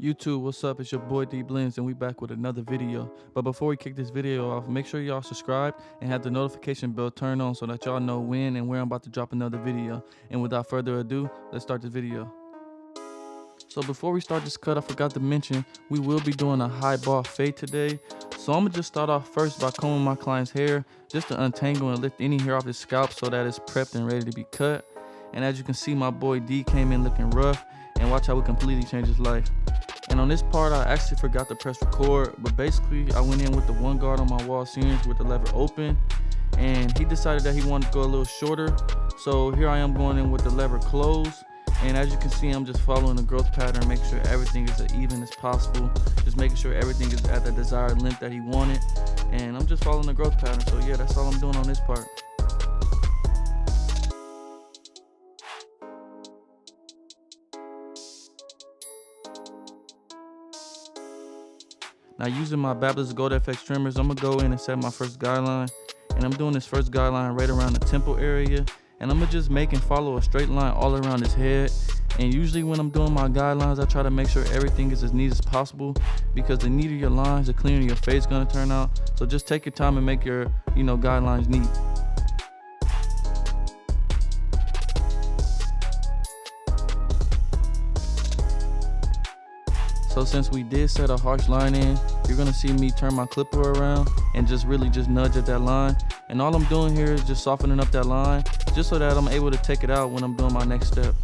YouTube, what's up? It's your boy D Blends, and we back with another video. But before we kick this video off, make sure y'all subscribe and have the notification bell turned on so that y'all know when and where I'm about to drop another video. And without further ado, let's start this video. So before we start this cut, I forgot to mention we will be doing a high ball fade today. So I'm gonna just start off first by combing my client's hair just to untangle and lift any hair off his scalp so that it's prepped and ready to be cut. And as you can see, my boy D came in looking rough, and watch how we completely change his life. And on this part, I actually forgot to press record, but basically I went in with the one guard on my wall seams with the lever open, and he decided that he wanted to go a little shorter. So here I am going in with the lever closed, and as you can see, I'm just following the growth pattern, making sure everything is as even as possible, just making sure everything is at the desired length that he wanted, and I'm just following the growth pattern. So yeah, that's all I'm doing on this part. Now using my Babyliss Gold FX trimmers, I'm gonna go in and set my first guideline, and I'm doing this first guideline right around the temple area, and I'm gonna just make and follow a straight line all around his head. And usually when I'm doing my guidelines, I try to make sure everything is as neat as possible, because the neater your lines, the cleaner your face is gonna turn out. So just take your time and make your guidelines neat. So since we did set a harsh line in, you're gonna see me turn my clipper around and just really just nudge at that line. And all I'm doing here is just softening up that line, just so that I'm able to take it out when I'm doing my next step.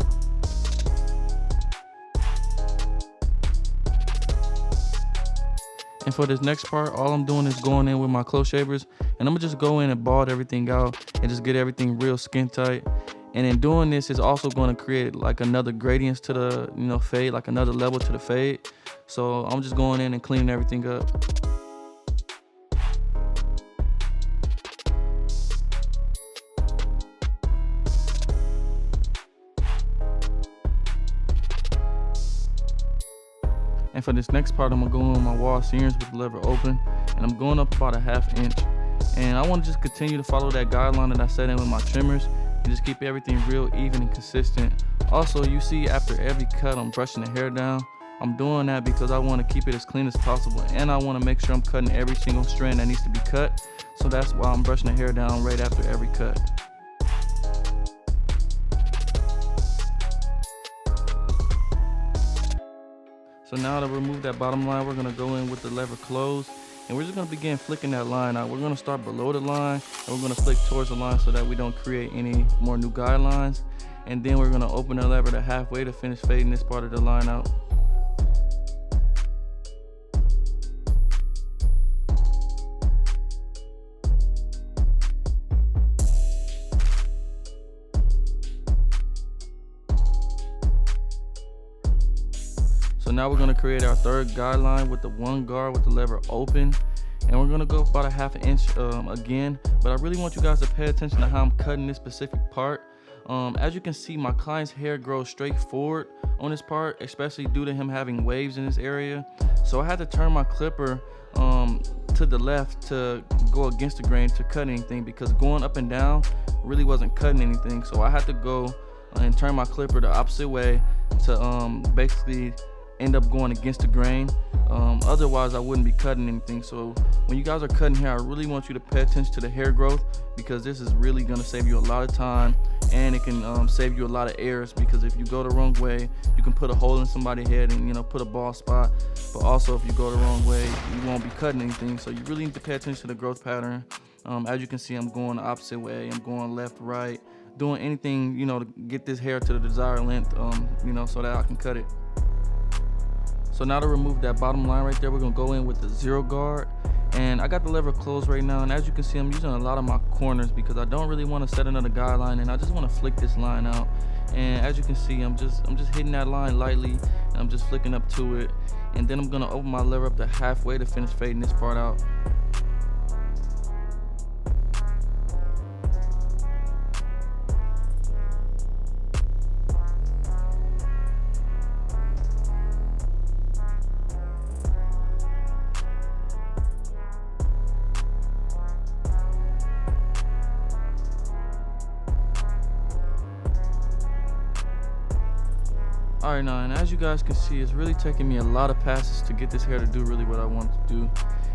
And for this next part, all I'm doing is going in with my close shavers, and I'm gonna just go in and bald everything out and just get everything real skin tight. And in doing this, is also going to create like another gradients to the fade, like another level to the fade. So I'm just going in and cleaning everything up. And for this next part, I'm gonna go in with my wall seams with the lever open, and I'm going up about a ½ inch. And I want to just continue to follow that guideline that I set in with my trimmers, and just keep everything real even and consistent. Also, you see after every cut, I'm brushing the hair down. I'm doing that because I want to keep it as clean as possible, and I want to make sure I'm cutting every single strand that needs to be cut. So that's why I'm brushing the hair down right after every cut. So now to remove that bottom line, we're gonna go in with the lever closed, and we're just gonna begin flicking that line out. We're gonna start below the line, and we're gonna flick towards the line so that we don't create any more new guidelines. And then we're gonna open the lever to halfway to finish fading this part of the line out. So now we're gonna create our third guideline with the one guard with the lever open, and we're gonna go about a ½ inch again. But I really want you guys to pay attention to how I'm cutting this specific part. As you can see, my client's hair grows straight forward on this part, especially due to him having waves in this area. So I had to turn my clipper to the left to go against the grain to cut anything, because going up and down really wasn't cutting anything. So I had to go and turn my clipper the opposite way to basically end up going against the grain. Otherwise I wouldn't be cutting anything. So when you guys are cutting hair, I really want you to pay attention to the hair growth, because this is really going to save you a lot of time, and it can save you a lot of errors, because if you go the wrong way, you can put a hole in somebody's head and put a bald spot. But also if you go the wrong way, you won't be cutting anything. So you really need to pay attention to the growth pattern. As you can see, I'm going the opposite way. I'm going left, right, doing anything to get this hair to the desired length, so that I can cut it. So now to remove that bottom line right there, we're gonna go in with the zero guard, and I got the lever closed right now. And as you can see, I'm using a lot of my corners because I don't really want to set another guideline, and I just want to flick this line out. And as you can see, I'm just hitting that line lightly, and I'm just flicking up to it. And then I'm gonna open my lever up to halfway to finish fading this part out. Alright, now, and as you guys can see, it's really taking me a lot of passes to get this hair to do really what I want it to do.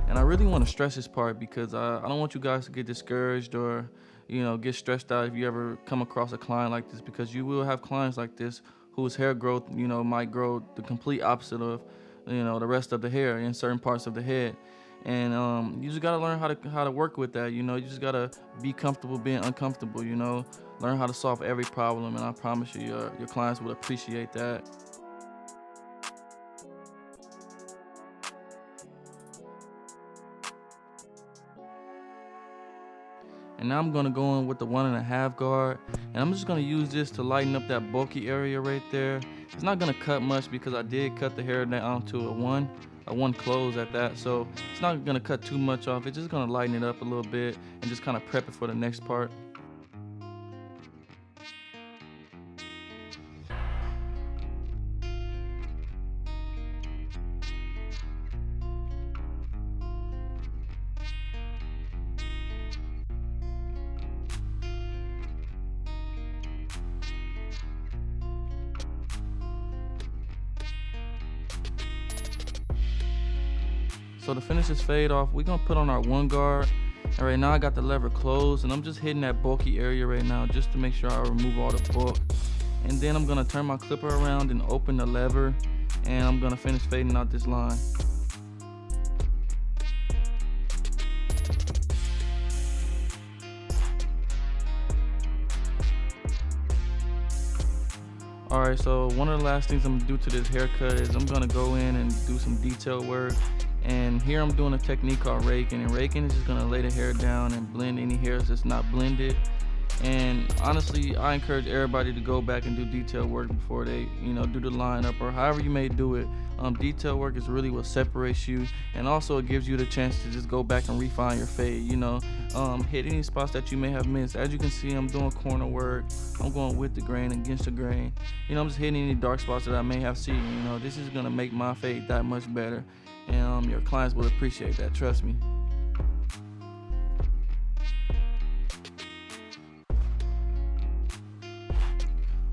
And I really want to stress this part because I don't want you guys to get discouraged or, get stressed out if you ever come across a client like this, because you will have clients like this whose hair growth, might grow the complete opposite of, the rest of the hair in certain parts of the head. And you just gotta learn how to work with that. You just gotta be comfortable being uncomfortable. Learn how to solve every problem, and I promise you, your clients will appreciate that. And now I'm gonna go in with the 1.5 guard, and I'm just gonna use this to lighten up that bulky area right there. It's not gonna cut much because I did cut the hair down to a one close at that, so it's not gonna cut too much off. It's just gonna lighten it up a little bit and just kind of prep it for the next part. So to finish this fade off, we're gonna put on our 1 guard. And right now I got the lever closed, and I'm just hitting that bulky area right now just to make sure I remove all the bulk. And then I'm gonna turn my clipper around and open the lever, and I'm gonna finish fading out this line. Alright, so one of the last things I'm gonna do to this haircut is I'm gonna go in and do some detail work. And here I'm doing a technique called raking, and raking is just gonna lay the hair down and blend any hairs that's not blended. And honestly, I encourage everybody to go back and do detail work before they, do the lineup or however you may do it. Detail work is really what separates you, and also it gives you the chance to just go back and refine your fade. Hit any spots that you may have missed. As you can see, I'm doing corner work. I'm going with the grain, against the grain. I'm just hitting any dark spots that I may have seen. This is gonna make my fade that much better, and your clients will appreciate that. Trust me.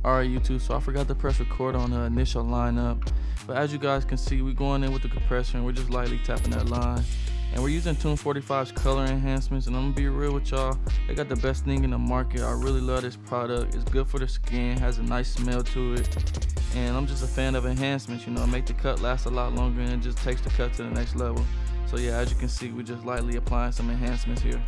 Alright, YouTube, so I forgot to press record on the initial lineup, but as you guys can see, we're going in with the compressor and we're just lightly tapping that line. And we're using Tune 45's color enhancements, and I'm gonna be real with y'all, they got the best thing in the market. I really love this product. It's good for the skin, has a nice smell to it, and I'm just a fan of enhancements. Make the cut last a lot longer, and it just takes the cut to the next level. So yeah, as you can see, we're just lightly applying some enhancements here.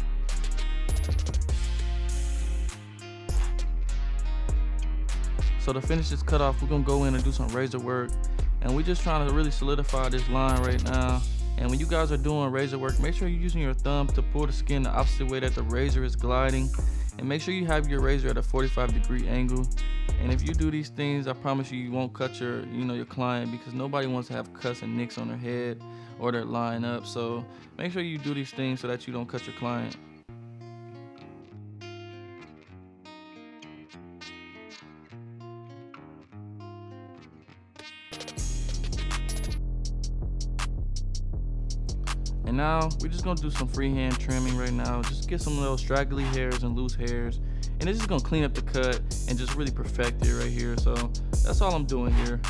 So to finish this cut off, we're gonna go in and do some razor work, and we're just trying to really solidify this line right now. And when you guys are doing razor work, make sure you're using your thumb to pull the skin the opposite way that the razor is gliding, and make sure you have your razor at a 45-degree angle. And if you do these things, I promise you won't cut your client, because nobody wants to have cuts and nicks on their head or their line up. So make sure you do these things so that you don't cut your client. And now we're just gonna do some freehand trimming right now. Just get some little straggly hairs and loose hairs, and it's just gonna clean up the cut and just really perfect it right here. So that's all I'm doing here.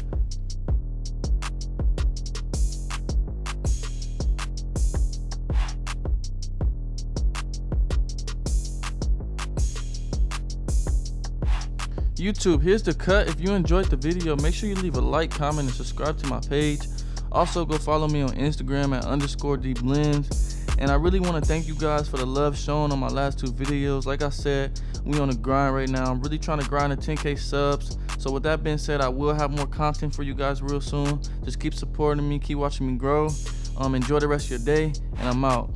YouTube, here's the cut. If you enjoyed the video, make sure you leave a like, comment, and subscribe to my page. Also, go follow me on Instagram at _DBlends. And I really want to thank you guys for the love shown on my last 2 videos. Like I said, we on the grind right now. I'm really trying to grind to 10K subs. So with that being said, I will have more content for you guys real soon. Just keep supporting me, keep watching me grow. Enjoy the rest of your day, and I'm out.